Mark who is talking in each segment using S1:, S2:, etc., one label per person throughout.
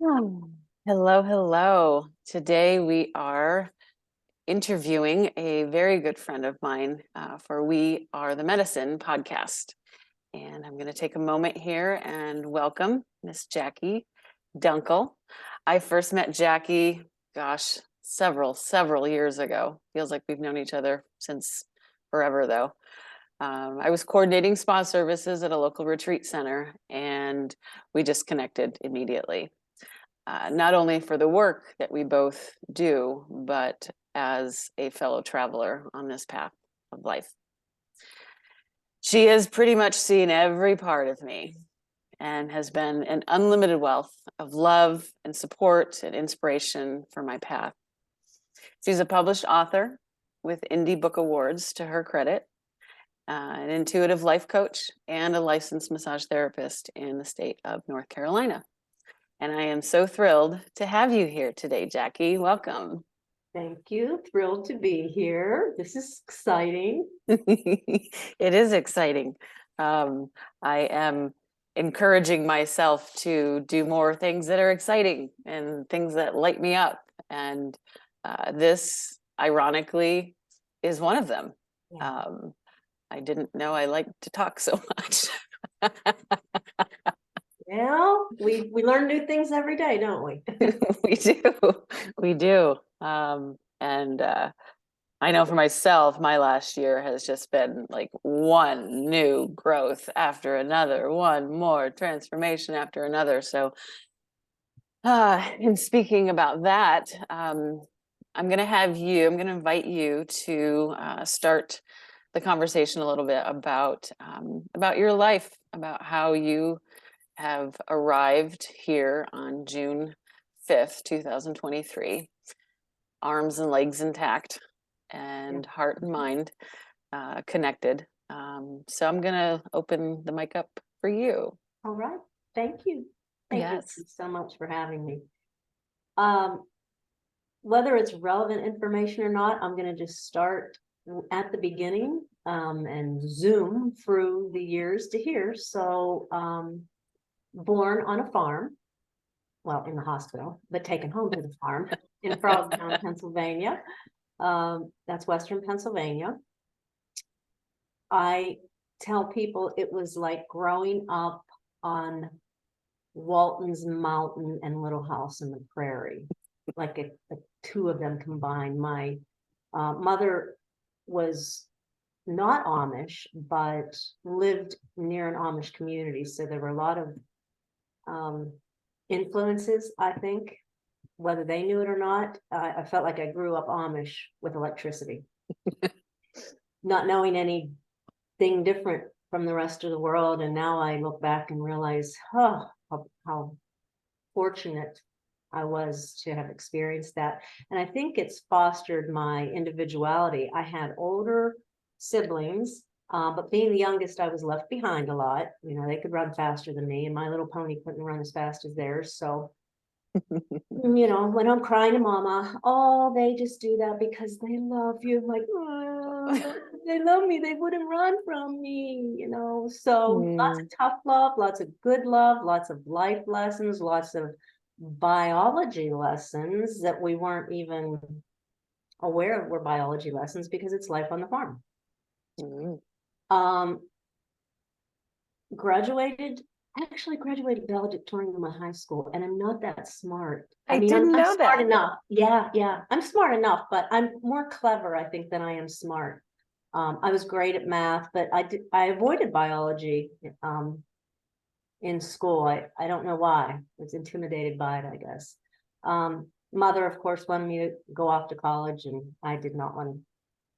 S1: Oh, hello, hello. Today we are interviewing a very good friend of mine for We Are the Medicine podcast. And I'm going to take a moment here and welcome Miss Jackie Dunkle. I first met Jackie, gosh, several years ago. Feels like we've known each other since forever, though. I was coordinating spa services at a local retreat center, and we just connected immediately. Not only for the work that we both do, but as a fellow traveler on this path of life. She has pretty much seen every part of me and has been an unlimited wealth of love and support and inspiration for my path. She's a published author with Indie Book Awards to her credit, an intuitive life coach, and a licensed massage therapist in the state of North Carolina. And I am so thrilled to have you here today, Jackie. Welcome.
S2: Thank you. Thrilled to be here. This is exciting.
S1: It is exciting. I am encouraging myself to do more things that are exciting and things that light me up. And this, ironically, is one of them.
S2: Yeah.
S1: I didn't know I liked to talk so much.
S2: Well, we learn new things every day, don't we?
S1: We do. And I know for myself, my last year has just been like one new growth after another, one more transformation after another. So, in speaking about that, I'm going to invite you to start the conversation a little bit about your life, about how you have arrived here on June 5th, 2023, arms and legs intact and heart and mind connected. So I'm going to open the mic up for you.
S2: All right. Thank you. Thank you
S1: Yes.
S2: so much for having me. Whether it's relevant information or not, I'm going to just start at the beginning and zoom through the years to here. So, born on a farm, well, in the hospital, but taken home to the farm in Frogtown, Pennsylvania. That's Western Pennsylvania. I tell people it was like growing up on Walton's Mountain and Little House in the Prairie, like a two of them combined. My mother was not Amish, but lived near an Amish community. So there were a lot of influences, I think, whether they knew it or not. I felt like I grew up Amish with electricity, not knowing anything different from the rest of the world. And now I look back and realize, how fortunate I was to have experienced that. And I think it's fostered my individuality. I had older siblings, but being the youngest, I was left behind a lot. You know, they could run faster than me, and My Little Pony couldn't run as fast as theirs. So, you know, when I'm crying to mama, oh, they just do that because they love you. I'm like, oh, they love me. They wouldn't run from me, you know. So lots of tough love, lots of good love, lots of life lessons, lots of biology lessons that we weren't even aware of were biology lessons because it's life on the farm. Graduated valedictorian in my high school, and I'm not that smart.
S1: I mean, didn't
S2: I'm
S1: know
S2: smart
S1: that.
S2: enough. Yeah, I'm smart enough, but I'm more clever, I think, than I am smart. I was great at math, but I avoided biology in school. I don't know why. I was intimidated by it, I guess. Mother, of course, wanted me to go off to college, and I did not want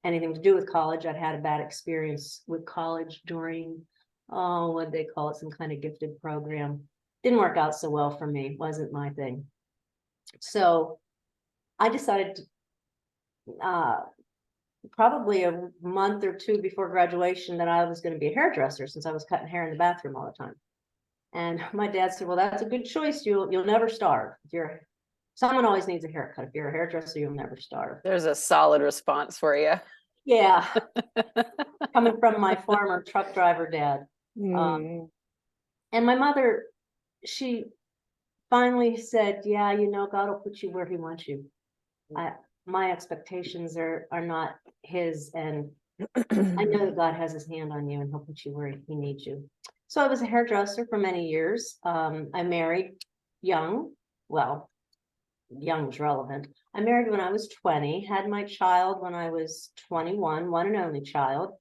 S2: anything to do with college. I'd had a bad experience with college during, what they call it, some kind of gifted program. Didn't work out so well for me. Wasn't my thing. So I decided probably a month or two before graduation that I was going to be a hairdresser, since I was cutting hair in the bathroom all the time. And my dad said, well, that's a good choice. You'll never starve. Someone always needs a haircut. If you're a hairdresser, you'll never starve.
S1: There's a solid response for you.
S2: Yeah. Coming from my former truck driver dad. And my mother, she finally said, yeah, God will put you where he wants you. My expectations are not his, and I know that God has his hand on you and he'll put you where he needs you. So I was a hairdresser for many years. I married young. Well, young is relevant. I married when I was 20, had my child when I was 21, one and only child.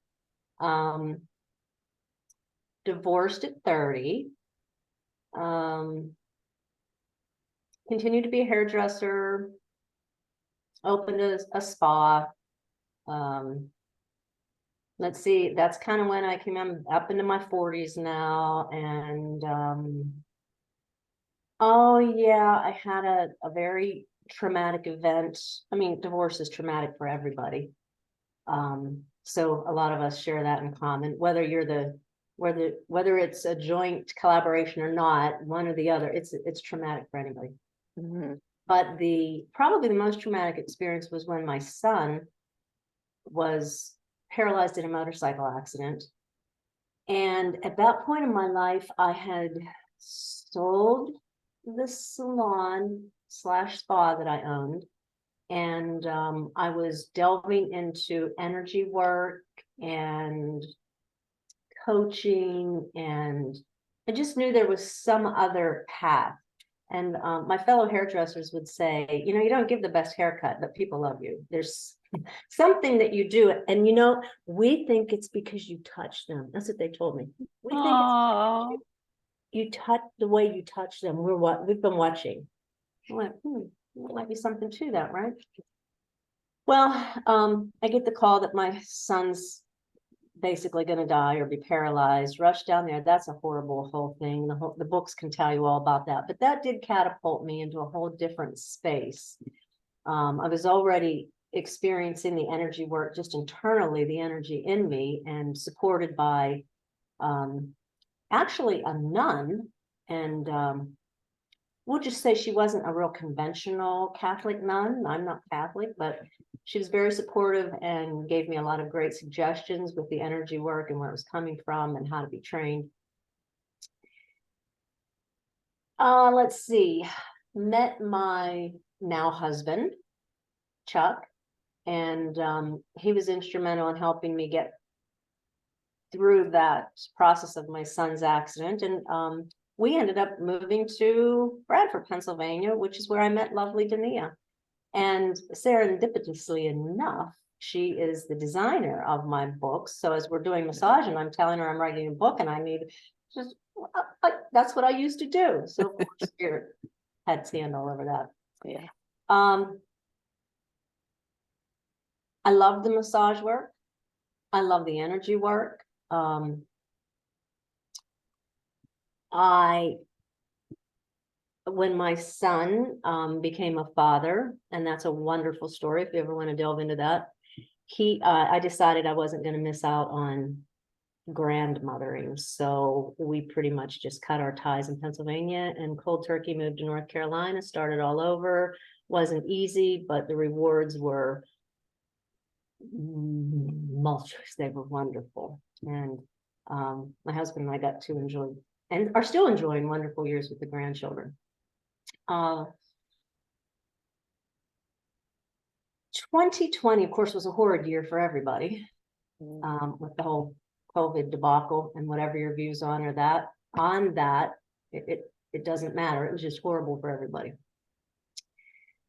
S2: Divorced at 30. Continued to be a hairdresser, opened a spa. Let's see, that's kind of when I came up into my 40s now. And oh yeah, I had a very traumatic event. I mean, divorce is traumatic for everybody. So a lot of us share that in common, whether it's a joint collaboration or not, one or the other, it's traumatic for anybody. But probably the most traumatic experience was when my son was paralyzed in a motorcycle accident. And at that point in my life, I had sold the salon / spa that I owned. And I was delving into energy work and coaching, and I just knew there was some other path. And my fellow hairdressers would say, you don't give the best haircut, but people love you. There's something that you do. And we think it's because you touch them. That's what they told me. We think it's because you touch the way you touch them. We've been watching. I went, there might be something to that, right? Well, I get the call that my son's basically going to die or be paralyzed. Rush down there. That's a horrible whole thing. The books can tell you all about that. But that did catapult me into a whole different space. I was already experiencing the energy work just internally, the energy in me, and supported by actually a nun. And we'll just say she wasn't a real conventional Catholic nun. I'm not Catholic, but she was very supportive and gave me a lot of great suggestions with the energy work and where it was coming from and how to be trained. Let's see. Met my now husband, Chuck, and he was instrumental in helping me get through that process of my son's accident. And we ended up moving to Bradford, Pennsylvania, which is where I met lovely Dania. And serendipitously enough, she is the designer of my books. So as we're doing massage and I'm telling her I'm writing a book and I need just, that's what I used to do. So Spirit had sand all over that.
S1: Yeah.
S2: I love the massage work. I love the energy work. When my son became a father, and that's a wonderful story if you ever want to delve into that, I decided I wasn't going to miss out on grandmothering. So we pretty much just cut our ties in Pennsylvania and cold turkey moved to North Carolina, started all over. Wasn't easy, but the rewards were multiple. They were wonderful. And my husband and I got to enjoy and are still enjoying wonderful years with the grandchildren. 2020, of course, was a horrid year for everybody, with the whole COVID debacle and whatever your views on that, it doesn't matter. It was just horrible for everybody.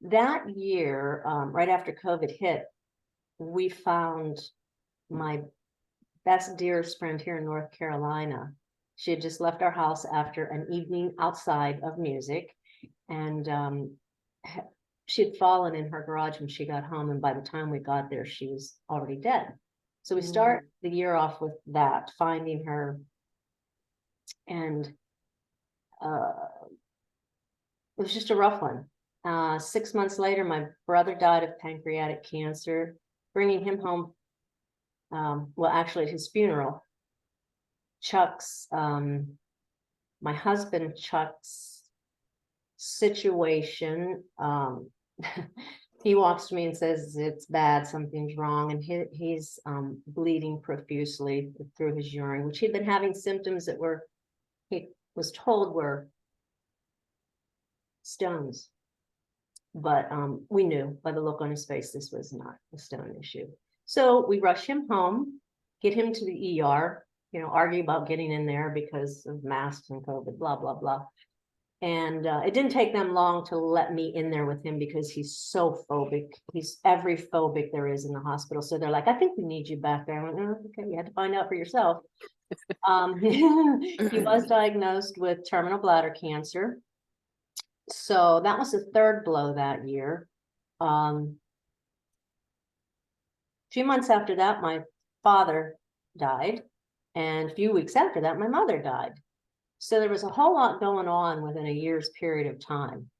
S2: That year, right after COVID hit, we found my best dearest friend here in North Carolina. She had just left our house after an evening outside of music, and she had fallen in her garage when she got home, and by the time we got there, she was already dead. So we start the year off with that, finding her, and it was just a rough one. 6 months later, my brother died of pancreatic cancer, bringing him home. Well, actually, at his funeral, my husband Chuck's situation, he walks to me and says, it's bad, something's wrong. And he's bleeding profusely through his urine, which he'd been having symptoms that he was told were stones. But we knew by the look on his face, this was not a stone issue. So we rush him home, get him to the ER, argue about getting in there because of masks and COVID, blah, blah, blah. And it didn't take them long to let me in there with him because he's so phobic. He's every phobic there is in the hospital. So they're like, I think we need you back there. I went, oh, okay, you had to find out for yourself. He was diagnosed with terminal bladder cancer. So that was the third blow that year. A few months after that, my father died. And a few weeks after that, my mother died. So there was a whole lot going on within a year's period of time.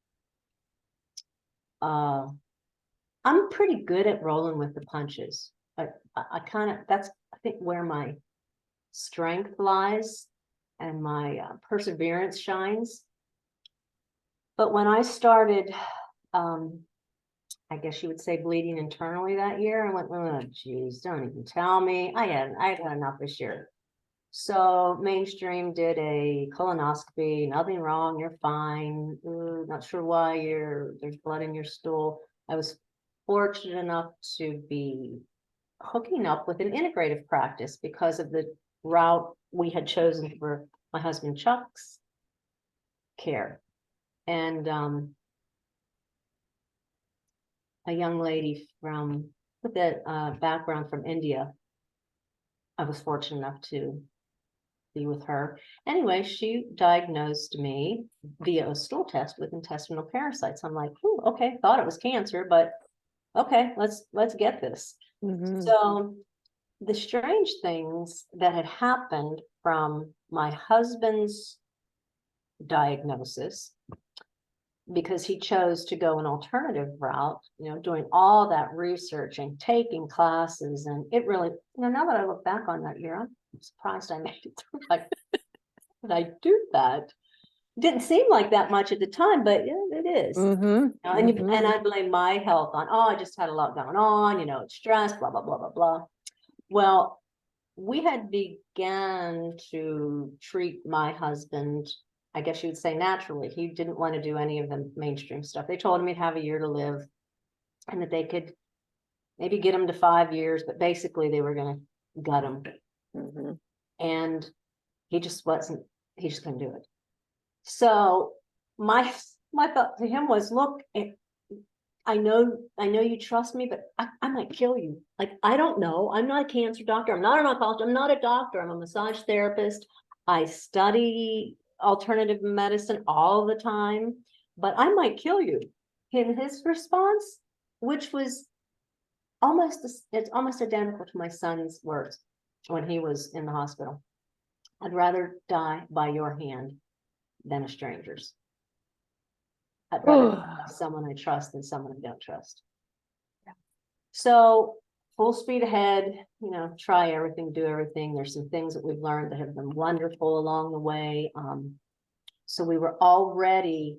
S2: I'm pretty good at rolling with the punches. I kind of, that's, I think, where my strength lies and my perseverance shines. But when I started, I guess you would say, bleeding internally that year, I went, oh, geez, don't even tell me. I had enough this year. So Mainstream did a colonoscopy, nothing wrong, you're fine. Not sure why there's blood in your stool. I was fortunate enough to be hooking up with an integrative practice because of the route we had chosen for my husband Chuck's care. And a young lady with a background from India, I was fortunate enough to be with her. Anyway, she diagnosed me via a stool test with intestinal parasites. I'm like, okay, thought it was cancer, but okay, let's get this.
S1: Mm-hmm.
S2: So the strange things that had happened from my husband's diagnosis, because he chose to go an alternative route, doing all that research and taking classes. And it really, now that I look back on that year, I'm surprised I made it through. Like, did I do that? Didn't seem like that much at the time, but yeah, it is.
S1: Mm-hmm.
S2: And I blame my health on, I just had a lot going on, it's stress, blah, blah, blah, blah, blah. Well, we had began to treat my husband, I guess you would say, naturally. He didn't want to do any of the mainstream stuff. They told him he'd have a year to live and that they could maybe get him to 5 years, but basically they were going to gut him.
S1: Mm-hmm.
S2: And he just couldn't do it. So my thought to him was, look, I know you trust me, but I might kill you. Like, I don't know. I'm not a cancer doctor. I'm not an oncologist. I'm not a doctor. I'm a massage therapist. I study alternative medicine all the time, but I might kill you. And his response, which was it's almost identical to my son's words when he was in the hospital. I'd rather die by your hand than a stranger's. I'd rather someone I trust than someone I don't trust. Yeah. So full speed ahead, try everything, do everything. There's some things that we've learned that have been wonderful along the way. So we were already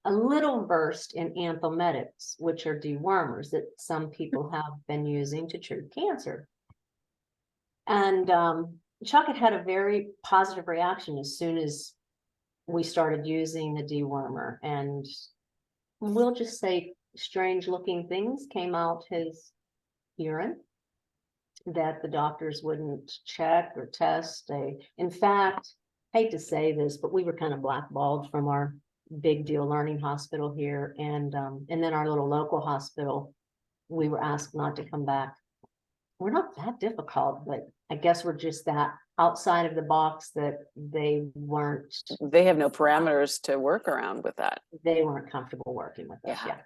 S2: a little versed in anthometics, which are dewormers that some people have been using to treat cancer. And Chuck had a very positive reaction as soon as we started using the dewormer, and we'll just say strange looking things came out his urine that the doctors wouldn't check or test. In fact, hate to say this, but we were kind of blackballed from our big deal learning hospital here, and then our little local hospital, we were asked not to come back. We're not that difficult, but I guess we're just that outside of the box that they
S1: have no parameters to work around with that.
S2: They weren't comfortable working with us. Yeah.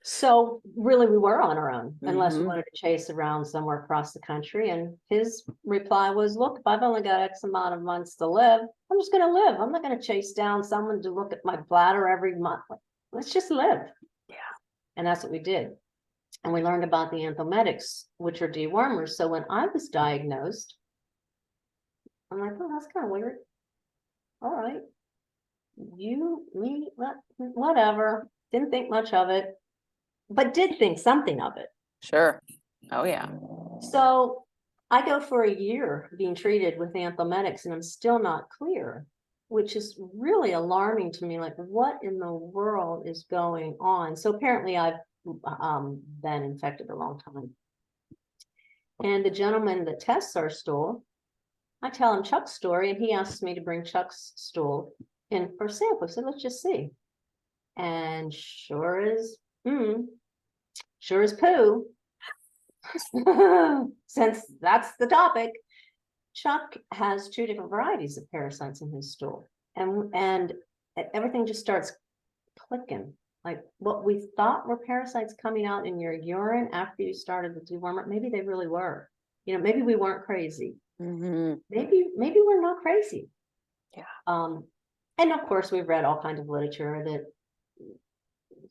S2: So really we were on our own, unless we wanted to chase around somewhere across the country. And his reply was, look, if I've only got X amount of months to live, I'm just going to live. I'm not going to chase down someone to look at my bladder every month. Let's just live. Yeah. And that's what we did. And we learned about the anthometics, which are dewormers. So when I was diagnosed, I'm like, oh, that's kind of weird. All right. Whatever. Didn't think much of it, but did think something of it.
S1: Sure. Oh, yeah.
S2: So I go for a year being treated with anthometics, and I'm still not clear. which is really alarming to me. Like, what in the world is going on? So apparently I've been infected a long time. And the gentleman that tests our stool, I tell him Chuck's story, and he asks me to bring Chuck's stool in for sample. So let's just see. And sure as poo, since that's the topic, Chuck has 2 different varieties of parasites in his stool. And everything just starts clicking. Like, what we thought were parasites coming out in your urine after you started the dewormer, maybe they really were. You know, maybe we weren't crazy.
S1: Mhm.
S2: Maybe we're not crazy.
S1: Yeah.
S2: And of course, we've read all kinds of literature that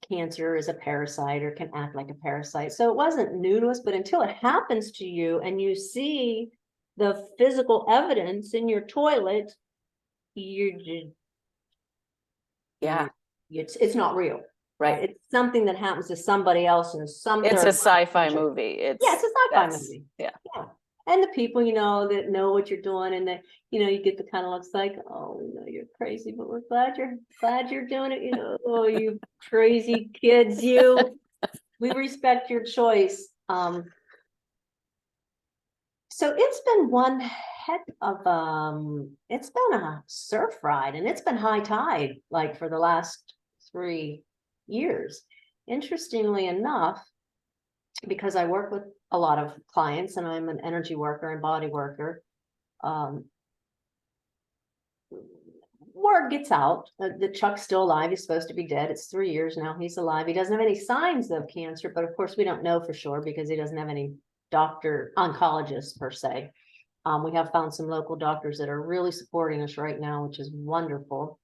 S2: cancer is a parasite or can act like a parasite. So it wasn't new to us, but until it happens to you and you see the physical evidence in your toilet, you
S1: Yeah.
S2: it's not real.
S1: Right.
S2: It's something that happens to somebody else in some
S1: It's a sci-fi
S2: country.
S1: movie.
S2: Yeah, it's a sci-fi movie.
S1: Yeah.
S2: Yeah. And the people, you know, that know what you're doing, and that, you know, you get the kind of looks like, oh, we know you're crazy, but we're glad you're doing it. You know, oh, you crazy kids, you. We respect your choice. So it's been one heck of it's been a surf ride, and it's been high tide like for the last 3 years. Interestingly enough, because I work with a lot of clients and I'm an energy worker and body worker, word gets out that Chuck's still alive. He's supposed to be dead. It's 3 years now. He's alive. He doesn't have any signs of cancer, but of course we don't know for sure because he doesn't have any doctor oncologists per se. We have found some local doctors that are really supporting us right now, which is wonderful.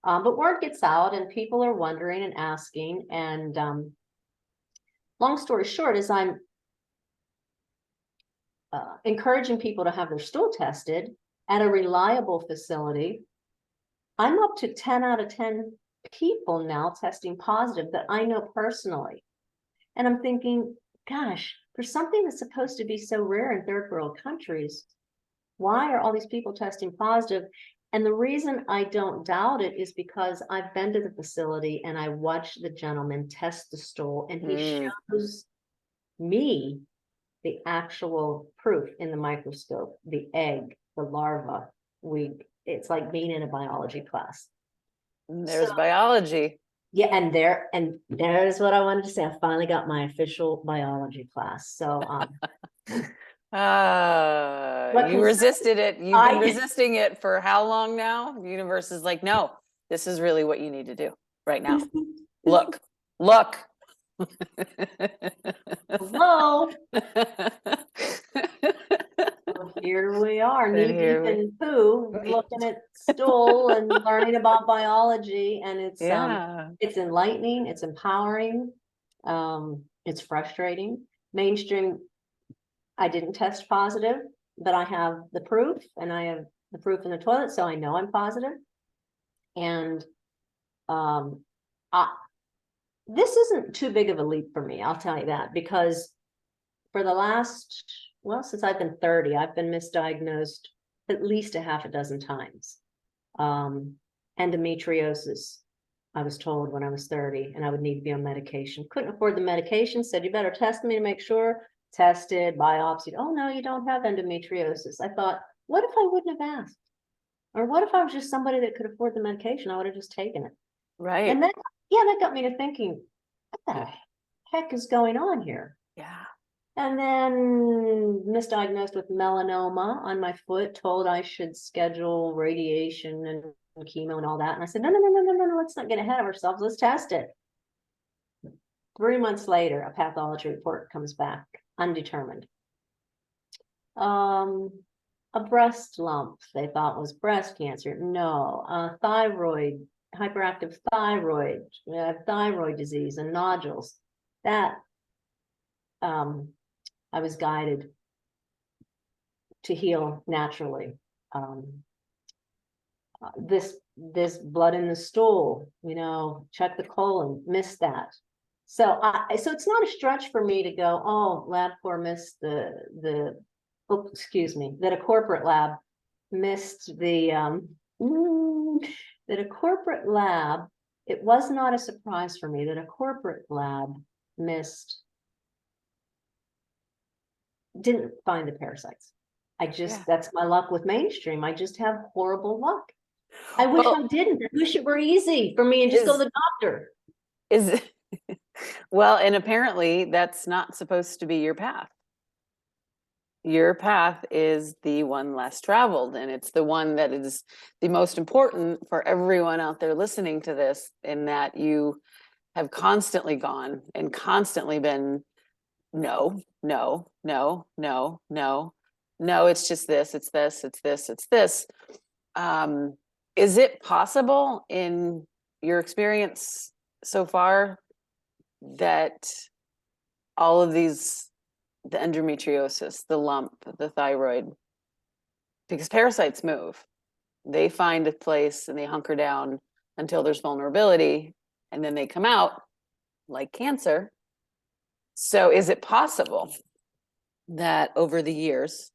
S2: But word gets out and people are wondering and asking. And long story short is I'm encouraging people to have their stool tested at a reliable facility. I'm up to 10 out of 10 people now testing positive that I know personally. And I'm thinking, gosh, for something that's supposed to be so rare in third world countries, why are all these people testing positive? And the reason I don't doubt it is because I've been to the facility and I watched the gentleman test the stool, and he shows me the actual proof in the microscope, the egg, the larva. It's like being in a biology class.
S1: There's biology.
S2: Yeah, and there's what I wanted to say. I finally got my official biology class. So
S1: you resisted it. You've been resisting it for how long now? The universe is like, no, this is really what you need to do right now. Look.
S2: Hello. Well, here we are, knee deep in poo, looking at stool and learning about biology, and it's enlightening, it's empowering, it's frustrating. Mainstream, I didn't test positive, but I have the proof, and I have the proof in the toilet, so I know I'm positive. And this isn't too big of a leap for me, I'll tell you that, because for the last, well, since I've been 30, I've been misdiagnosed at least a half a dozen times. Endometriosis, I was told when I was 30, and I would need to be on medication. Couldn't afford the medication, said, you better test me to make sure. Tested, biopsied. Oh, no, you don't have endometriosis. I thought, what if I wouldn't have asked? Or what if I was just somebody that could afford the medication? I would have just taken it.
S1: Right.
S2: And then, that got me to thinking, what the heck is going on here?
S1: Yeah.
S2: And then misdiagnosed with melanoma on my foot, told I should schedule radiation and chemo and all that. And I said, no, let's not get ahead of ourselves. Let's test it. 3 months later, a pathology report comes back, undetermined. A breast lump they thought was breast cancer. No, thyroid, hyperactive thyroid, thyroid disease and nodules. That I was guided to heal naturally. This blood in the stool, check the colon, missed that. So it's not a stretch for me to go, oh, LabCorp missed that a corporate lab missed the that a corporate lab, it was not a surprise for me that a corporate lab didn't find the parasites.
S1: Yeah.
S2: That's my luck with mainstream. I just have horrible luck. I wish
S1: Well,
S2: I didn't. I wish it were easy for me and just go to the doctor.
S1: is well, and apparently that's not supposed to be your path. Your path is the one less traveled, and it's the one that is the most important for everyone out there listening to this, in that you have constantly gone and constantly been no, no, no, no, no, no, it's just this, it's this, it's this, it's this. Is it possible in your experience so far that all of these, the endometriosis, the lump, the thyroid, because parasites move, they find a place and they hunker down until there's vulnerability, and then they come out like cancer. So is it possible that over the years,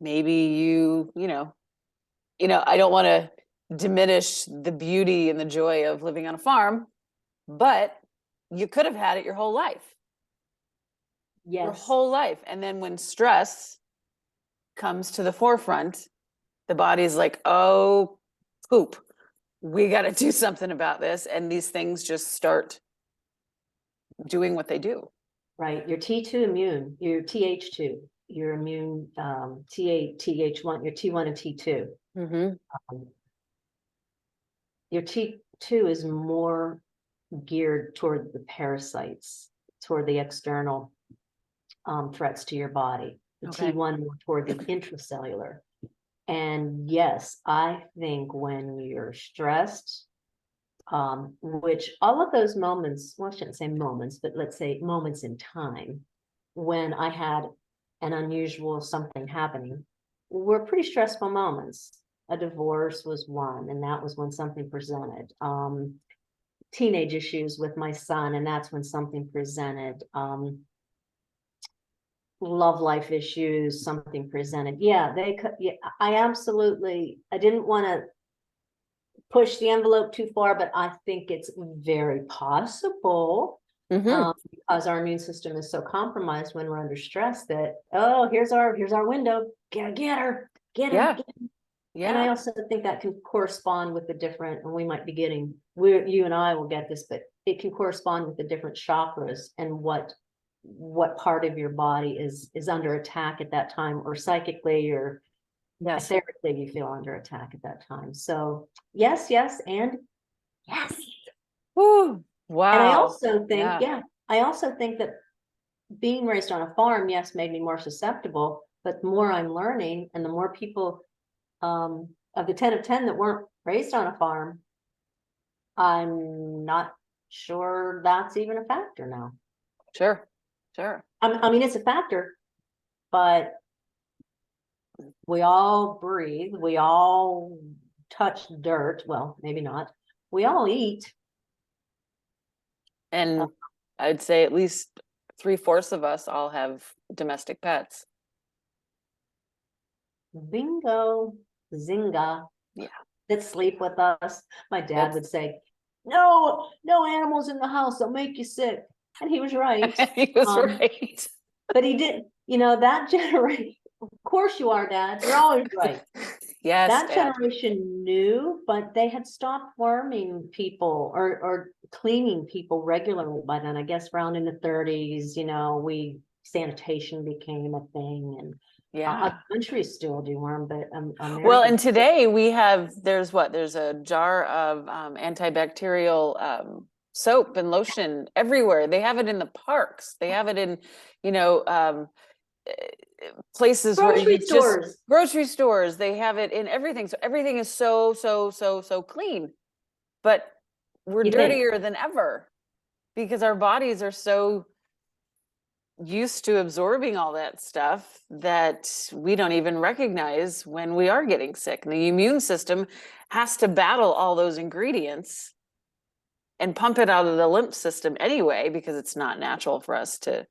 S1: maybe I don't want to diminish the beauty and the joy of living on a farm, but you could have had it your whole life. Your
S2: Yes.
S1: whole life. And then when stress comes to the forefront, the body's like, oh, poop, we got to do something about this. And these things just start doing what they do.
S2: Right. Your T2 immune, your Th2, your immune, Th1, your T1 and T2. Your T2 is more geared toward the parasites, toward the external threats to your body. The
S1: Okay.
S2: T1 more toward the intracellular. And yes, I think when you're stressed, which all of those moments, well, I shouldn't say moments, but let's say moments in time, when I had an unusual something happening, were pretty stressful moments. A divorce was one, and that was when something presented. Teenage issues with my son, and that's when something presented. Love life issues, something presented. Yeah, they could. Yeah, I didn't want to push the envelope too far, but I think it's very possible, because our immune system is so compromised when we're under stress that, oh, here's our window, get her.
S1: Yeah.
S2: And I
S1: Yeah.
S2: also think that can correspond with the different, and we might be getting, you and I will get this, but it can correspond with the different chakras and what part of your body is under attack at that time, or psychically or
S1: Yes.
S2: etherically you feel under attack at that time. So yes, and yes.
S1: Woo. Wow.
S2: And I also think,
S1: Yeah.
S2: I also think that being raised on a farm, yes, made me more susceptible, but the more I'm learning and the more people of the 10 of 10 that weren't raised on a farm, I'm not sure that's even a factor now.
S1: Sure.
S2: I mean, it's a factor, but we all breathe, we all touch dirt. Well, maybe not. We all eat.
S1: And I'd say at least 3/4 of us all have domestic pets.
S2: Bingo, zinga.
S1: Yeah.
S2: That sleep with us. My dad would say, no animals in the house, they'll make you sick. And he was right.
S1: He was right.
S2: But he didn't, that generation, of course you are, Dad. You're always right.
S1: Yes,
S2: That
S1: Dad.
S2: generation knew, but they had stopped worming people or cleaning people regularly by then. I guess around in the 30s, sanitation became a thing, and
S1: Yeah.
S2: countries still do worm, but
S1: Well,
S2: America.
S1: and today there's a jar of antibacterial soap and lotion everywhere. They have it in the parks. They have it in, places where
S2: Grocery
S1: you
S2: stores.
S1: just grocery stores. They have it in everything. So everything is so clean, but we're
S2: You think?
S1: dirtier than ever because our bodies are so used to absorbing all that stuff that we don't even recognize when we are getting sick. And the immune system has to battle all those ingredients and pump it out of the lymph system anyway, because it's not natural for us to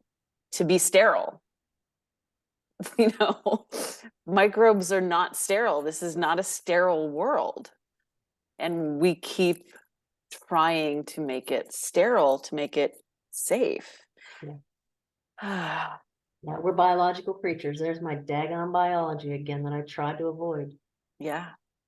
S1: be sterile. Microbes are not sterile. This is not a sterile world. And we keep trying to make it sterile, to make it safe.
S2: Yeah. Yeah, we're biological creatures. There's my daggone biology again that I tried to avoid.
S1: Yeah.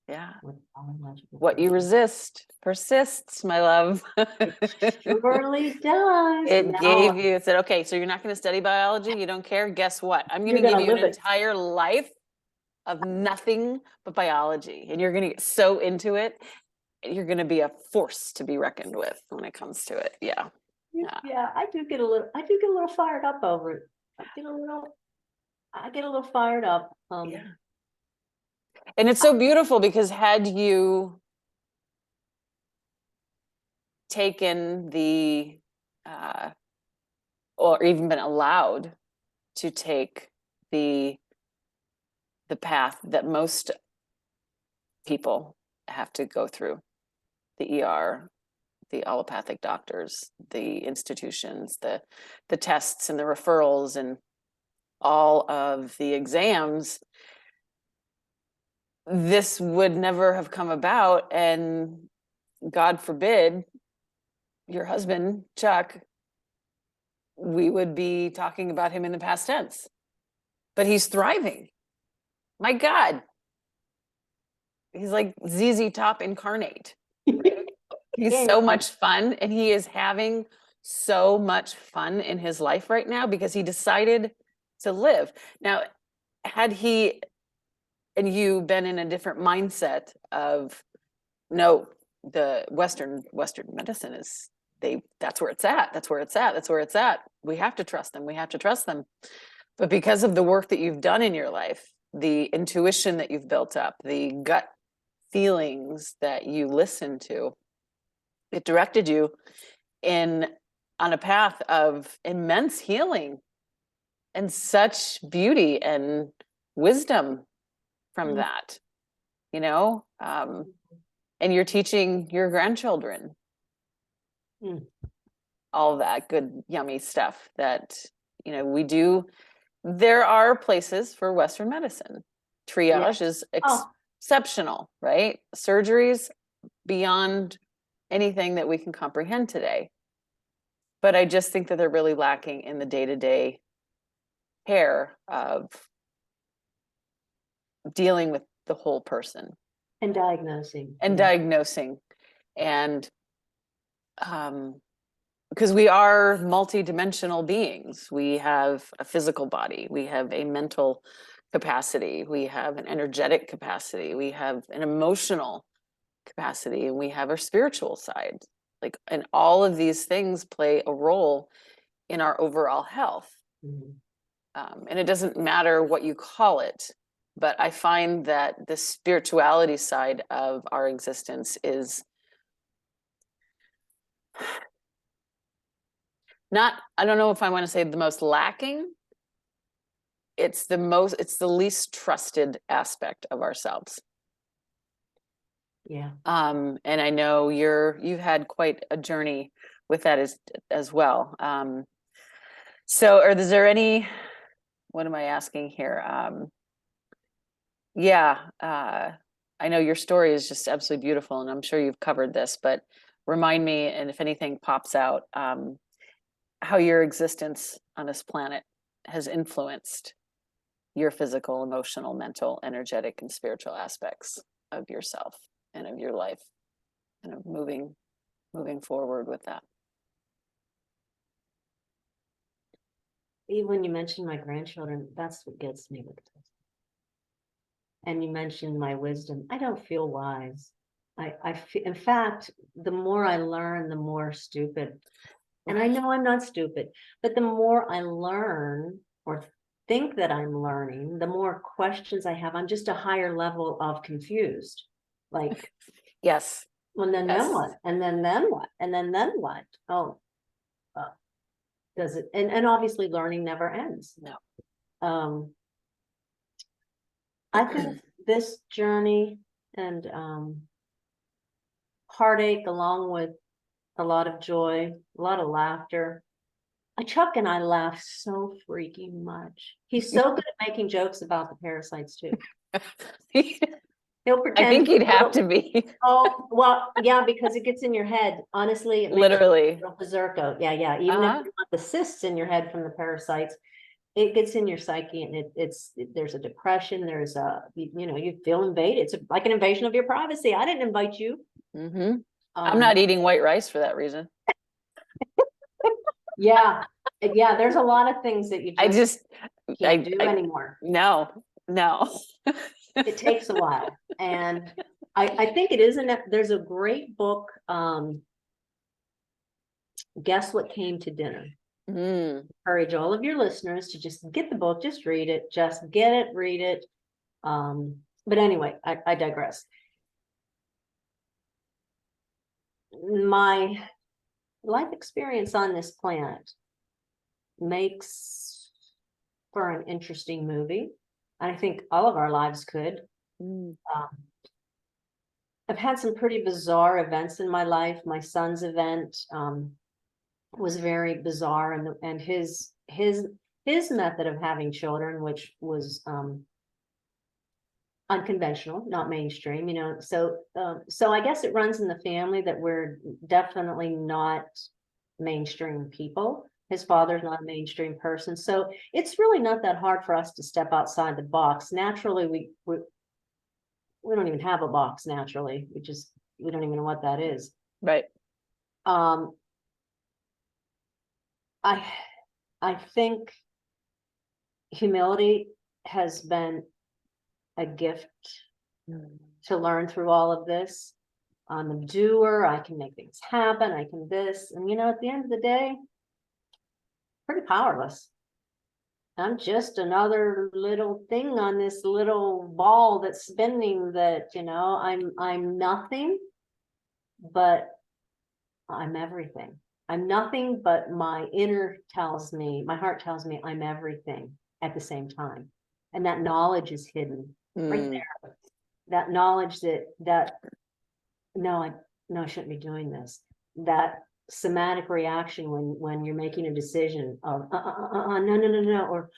S1: Yeah.
S2: We're biological
S1: What you
S2: creatures.
S1: resist persists, my love.
S2: It surely does.
S1: It
S2: Now
S1: gave you, it said, okay, so you're not going to study biology. You don't care. Guess what? I'm going
S2: you're
S1: to give
S2: gonna
S1: you an
S2: live it.
S1: entire life of nothing but biology. And you're going to get so into it. You're going to be a force to be reckoned with when it comes to it. Yeah. Yeah.
S2: Yeah, I do get a little fired up over it. I get a little fired up.
S1: Yeah. And it's so beautiful because had you taken the, or even been allowed to take the path that most people have to go through, the ER, the allopathic doctors, the institutions, the tests and the referrals and all of the exams, this would never have come about. And God forbid, your husband, Chuck, we would be talking about him in the past tense. But he's thriving. My God. He's like ZZ Top incarnate. He's
S2: Yeah,
S1: so much fun, and he is having so much fun in his life right now because he decided to live. Now, had he and you been in a different mindset of no, the Western medicine is that's where it's at. That's where it's at. That's where it's at. We have to trust them. We have to trust them. But because of the work that you've done in your life, the intuition that you've built up, the gut feelings that you listen to, it directed you in on a path of immense healing and such beauty and wisdom from that, you know, and you're teaching your grandchildren all that good yummy stuff that, you know, we do. There are places for Western medicine. Triage is exceptional, right? Surgeries beyond anything that we can comprehend today. But I just think that they're really lacking in the day-to-day care of dealing with the whole person
S2: and diagnosing.
S1: and diagnosing. And because we are multidimensional beings, we have a physical body, we have a mental capacity, we have an energetic capacity, we have an emotional capacity, and we have our spiritual side. Like, and all of these things play a role in our overall health. And it doesn't matter what you call it, but I find that the spirituality side of our existence is not, I don't know if I want to say the most lacking. It's the least trusted aspect of ourselves.
S2: Yeah.
S1: And I know you've had quite a journey with that as well. So is there any, what am I asking here? I know your story is just absolutely beautiful, and I'm sure you've covered this, but remind me, and if anything pops out, how your existence on this planet has influenced your physical, emotional, mental, energetic, and spiritual aspects of yourself and of your life, and of moving forward with that.
S2: Even when you mentioned my grandchildren, that's what gets me with this. And you mentioned my wisdom. I don't feel wise. In fact, the more I learn, the more stupid. And I know I'm not stupid, but the more I learn or think that I'm learning, the more questions I have. I'm just a higher level of confused. Like,
S1: yes.
S2: Well, then what? And then what? And then what? Oh, does it? And obviously learning never ends.
S1: No.
S2: I think this journey and heartache, along with a lot of joy, a lot of laughter. Chuck and I laugh so freaking much. He's so good at making jokes about the parasites too. He'll
S1: I
S2: pretend.
S1: think he'd have
S2: little-
S1: to be.
S2: Oh, well, yeah, because it gets in your head. Honestly, it makes
S1: Literally.
S2: you berserko. Yeah, yeah. Even if you want the cysts in your head from the parasites, it gets in your psyche, and there's a depression. There's you feel invaded. It's like an invasion of your privacy. I didn't invite you.
S1: I'm not eating white rice for that reason.
S2: Yeah, yeah. There's a lot of things that you
S1: I
S2: just
S1: just,
S2: can't do anymore.
S1: no.
S2: It takes a while, and I think it isn't. There's a great book. Guess What Came to Dinner. Encourage all of your listeners to just get the book, just read it, just get it, read it. But anyway, I digress. My life experience on this planet makes for an interesting movie. I think all of our lives could. I've had some pretty bizarre events in my life. My son's event was very bizarre, and his method of having children, which was unconventional, not mainstream, so I guess it runs in the family that we're definitely not mainstream people. His father's not a mainstream person, so it's really not that hard for us to step outside the box. Naturally, we don't even have a box naturally. We don't even know what that is.
S1: Right.
S2: I think humility has been a gift to learn through all of this. I'm a doer. I can make things happen. I can this. And, at the end of the day, pretty powerless. I'm just another little thing on this little ball that's spinning that, I'm nothing, but I'm everything. I'm nothing, but my my heart tells me I'm everything at the same time. And that knowledge is hidden right there. That knowledge that no, I shouldn't be doing this. That somatic reaction when you're making a decision of no, or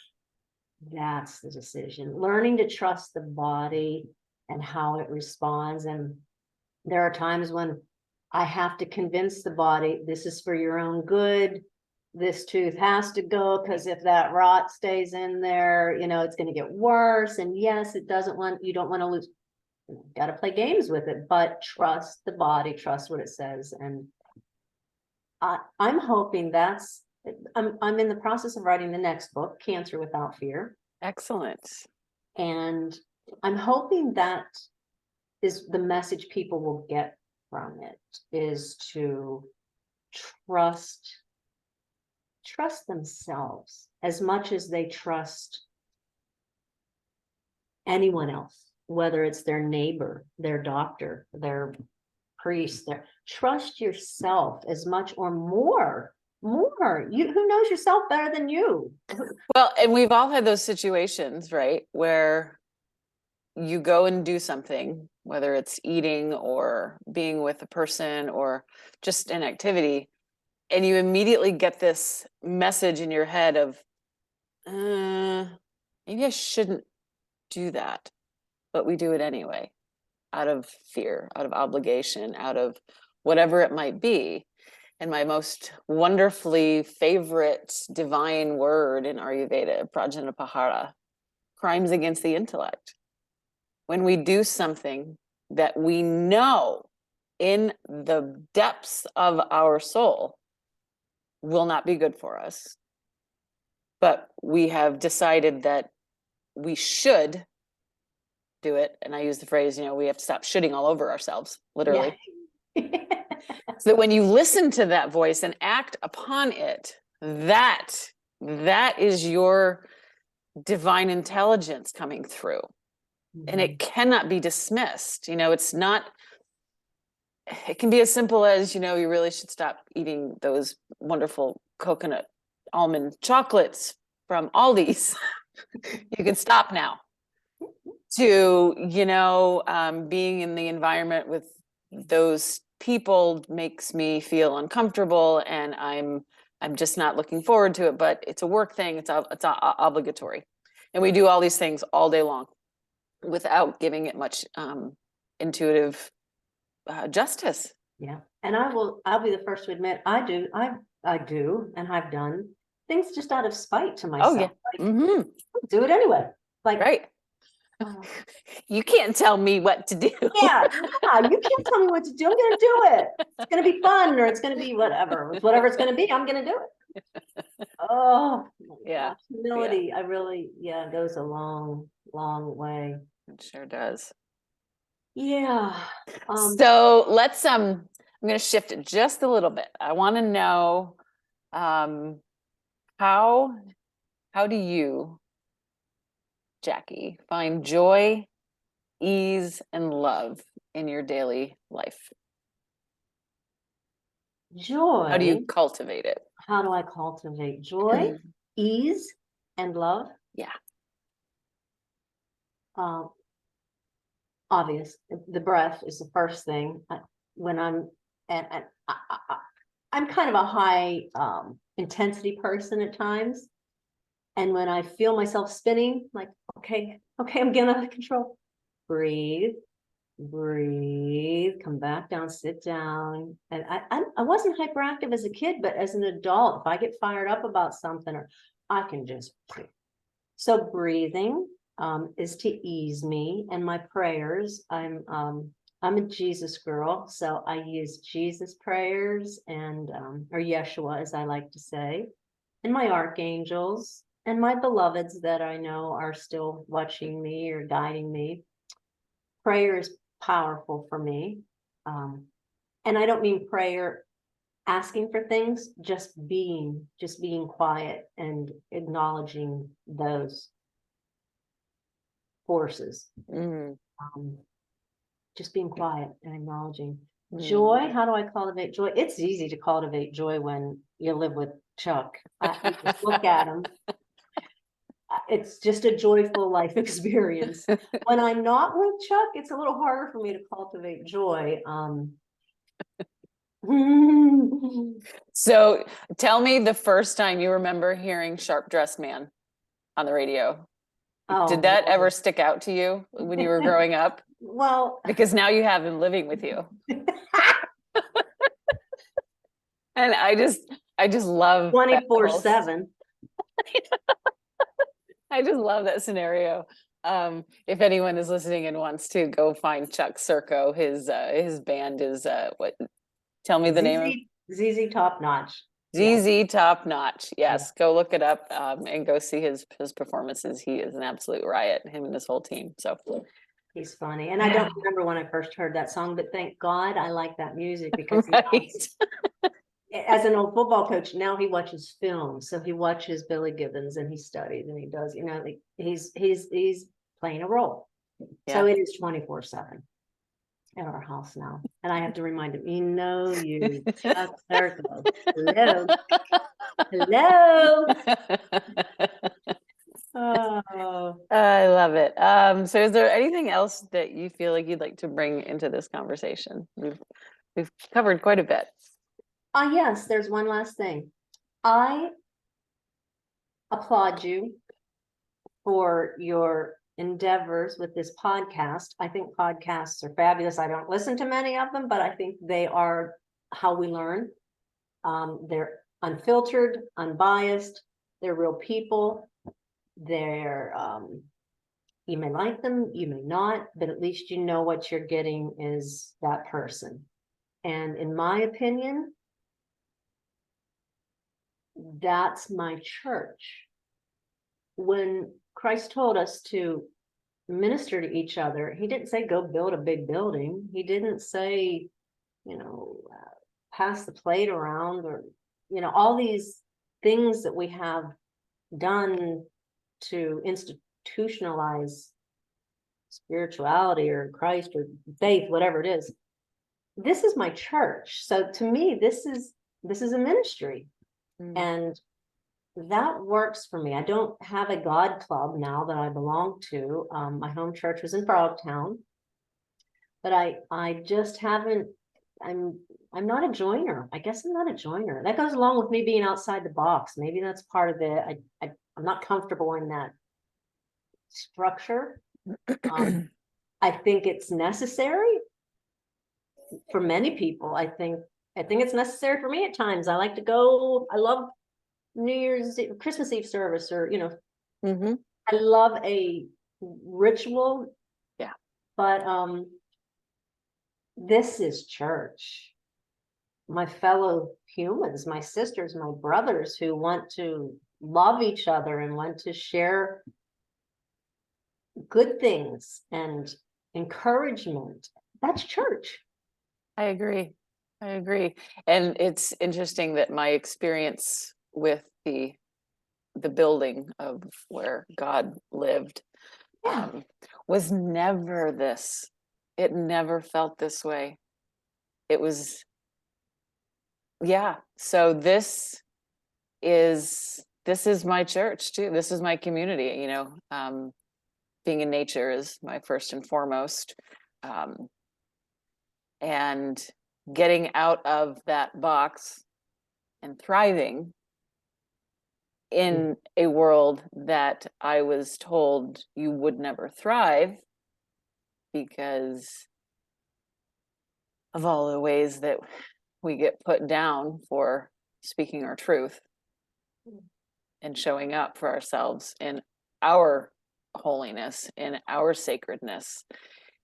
S2: that's the decision. Learning to trust the body and how it responds. And there are times when I have to convince the body, this is for your own good. This tooth has to go, because if that rot stays in there, it's going to get worse. And yes, you don't want to lose. Got to play games with it, but trust the body, trust what it says. And I'm hoping I'm in the process of writing the next book, Cancer Without Fear.
S1: Excellent.
S2: And I'm hoping that is the message people will get from it, is to trust themselves as much as they trust anyone else, whether it's their neighbor, their doctor, their priest. Trust yourself as much or more. Who knows yourself better than you?
S1: Well, and we've all had those situations, right, where you go and do something, whether it's eating or being with a person or just an activity, and you immediately get this message in your head of, maybe I shouldn't do that, but we do it anyway, out of fear, out of obligation, out of whatever it might be. And my most wonderfully favorite divine word in Ayurveda, Prajanapahara, crimes against the intellect. When we do something that we know in the depths of our soul will not be good for us, but we have decided that we should do it. And I use the phrase, we have to stop shitting all over ourselves, literally.
S2: Yeah.
S1: So that when you listen to that voice and act upon it, that is your divine intelligence coming through. And it cannot be dismissed. It's not, it can be as simple as, you really should stop eating those wonderful coconut almond chocolates from Aldi's. You can stop now. To, being in the environment with those people makes me feel uncomfortable, and I'm just not looking forward to it, but it's a work thing. It's obligatory. And we do all these things all day long without giving it much intuitive justice.
S2: Yeah. And I'll be the first to admit, I do, and I've done things just out of spite to myself.
S1: Oh yeah.
S2: Like,
S1: Mm-hmm.
S2: do it anyway. Like,
S1: Right. You can't tell me what to do.
S2: yeah, you can't tell me what to do. I'm going to do it. It's going to be fun, or it's going to be whatever. Whatever it's going to be, I'm going to do it. Oh, my
S1: Yeah.
S2: gosh. Humility, I really, goes a long, long way.
S1: It sure does.
S2: Yeah.
S1: So let's I'm going to shift it just a little bit. I want to know how do you, Jackie, find joy, ease, and love in your daily life?
S2: Joy.
S1: How do you cultivate it?
S2: How do I cultivate joy, ease, and love?
S1: Yeah.
S2: Obvious. The breath is the first thing. When I'm I'm kind of a high intensity person at times. And when I feel myself spinning, like, okay, I'm getting out of control. Breathe, come back down, sit down. And I wasn't hyperactive as a kid, but as an adult, if I get fired up about something, or I can just. So breathing is to ease me, and my prayers. I'm a Jesus girl, so I use Jesus prayers and or Yeshua, as I like to say, and my archangels and my beloveds that I know are still watching me or guiding me. Prayer is powerful for me. And I don't mean prayer asking for things, just being quiet and acknowledging those forces. Just being quiet and acknowledging. Joy, how do I cultivate joy? It's easy to cultivate joy when you live with Chuck. I just look at him. It's just a joyful life experience. When I'm not with Chuck, it's a little harder for me to cultivate joy.
S1: So tell me the first time you remember hearing Sharp Dressed Man on the radio. Did that ever stick out to you when you were growing up?
S2: Well,
S1: because now you have him living with you. And I just love
S2: 24/7.
S1: I just love that scenario. If anyone is listening and wants to go find Chuck Circo, his band is what? Tell me the name of
S2: ZZ Top Notch.
S1: ZZ Top Notch. Yes, go look it up and go see his performances. He is an absolute riot, him and his whole team. So
S2: he's funny. And I don't remember when I first heard that song, but thank God I like that music because as an old football coach, now he watches film. So he watches Billy Gibbons and he studies and he does, like he's playing a role. Yeah. So it is 24/7 at our house now. And I have to remind him, you Chuck Circle. Hello. Hello. Oh,
S1: I love it. So is there anything else that you feel like you'd like to bring into this conversation? We've covered quite a bit.
S2: Yes, there's one last thing. I applaud you for your endeavors with this podcast. I think podcasts are fabulous. I don't listen to many of them, but I think they are how we learn. They're unfiltered, unbiased. They're real people. They're you may like them, you may not, but at least you know what you're getting is that person. And in my opinion, that's my church. When Christ told us to minister to each other, he didn't say go build a big building. He didn't say, pass the plate around, or all these things that we have done to institutionalize spirituality or Christ or faith, whatever it is. This is my church. So to me, this is a ministry. And that works for me. I don't have a God club now that I belong to. My home church was in Frogtown, but I just haven't. I'm not a joiner. I guess I'm not a joiner. That goes along with me being outside the box. Maybe that's part of it. I'm not comfortable in that structure. I think it's necessary for many people. I think it's necessary for me at times. I like to go, I love New Year's Eve, Christmas Eve service, or,
S1: Mm-hmm.
S2: I love a ritual.
S1: Yeah.
S2: But this is church. My fellow humans, my sisters, my brothers who want to love each other and want to share good things and encouragement. That's church.
S1: I agree. I agree. And it's interesting that my experience with the building of where God lived
S2: Yeah.
S1: was never this. It never felt this way. It was, yeah. So this is my church too. This is my community, being in nature is my first and foremost. And getting out of that box and thriving in a world that I was told you would never thrive because of all the ways that we get put down for speaking our truth and showing up for ourselves in our holiness, in our sacredness.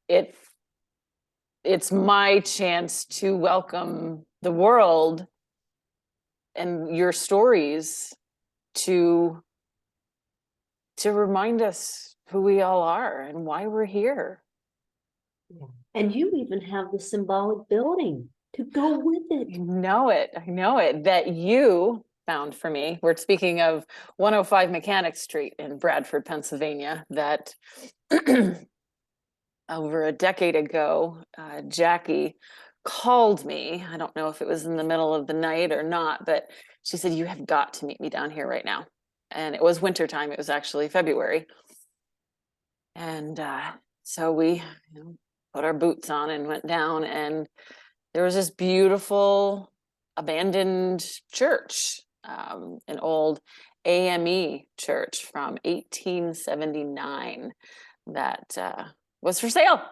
S1: It's my chance to welcome the world and your stories to remind us who we all are and why we're here.
S2: Yeah. And you even have the symbolic building to go with it.
S1: I know it, that you found for me. We're speaking of 105 Mechanic Street in Bradford, Pennsylvania, that over a decade ago, Jackie called me. I don't know if it was in the middle of the night or not, but she said, "You have got to meet me down here right now." And it was wintertime. It was actually February. And so we put our boots on and went down, and there was this beautiful abandoned church, an old AME church from 1879 that was for sale.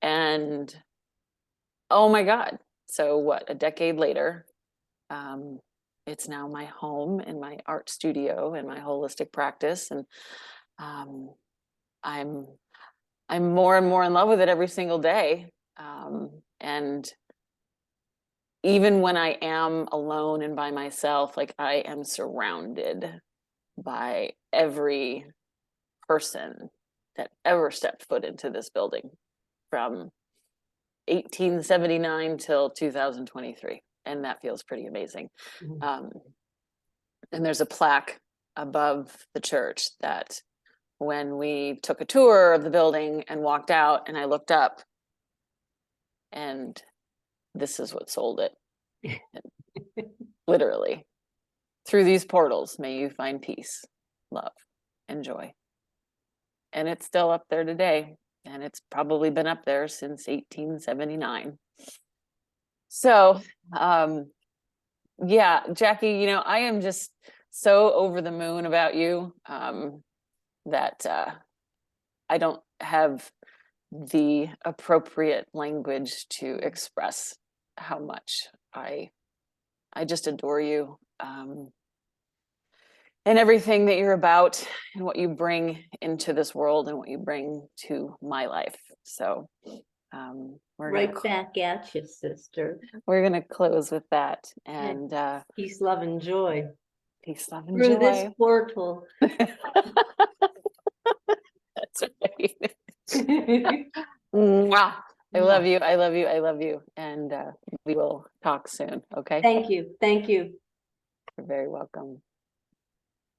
S1: And oh my God. So what, a decade later, it's now my home and my art studio and my holistic practice. And I'm more and more in love with it every single day. And even when I am alone and by myself, like I am surrounded by every person that ever stepped foot into this building from 1879 till 2023. And that feels pretty amazing.
S2: Mhm.
S1: And there's a plaque above the church that when we took a tour of the building and walked out and I looked up, and this is what sold it. Literally, through these portals, may you find peace, love, and joy. And it's still up there today. And it's probably been up there since 1879. So, yeah, Jackie, I am just so over the moon about you that I don't have the appropriate language to express how much I just adore you, and everything that you're about and what you bring into this world and what you bring to my life. So we're
S2: Right back at you, sister.
S1: gonna close with that, and
S2: Peace, love, and joy
S1: peace, love, and
S2: through this
S1: joy.
S2: portal.
S1: That's right. Mwah. I love you. I love you. I love you. And we will talk soon. Okay.
S2: Thank you. Thank you.
S1: You're very welcome.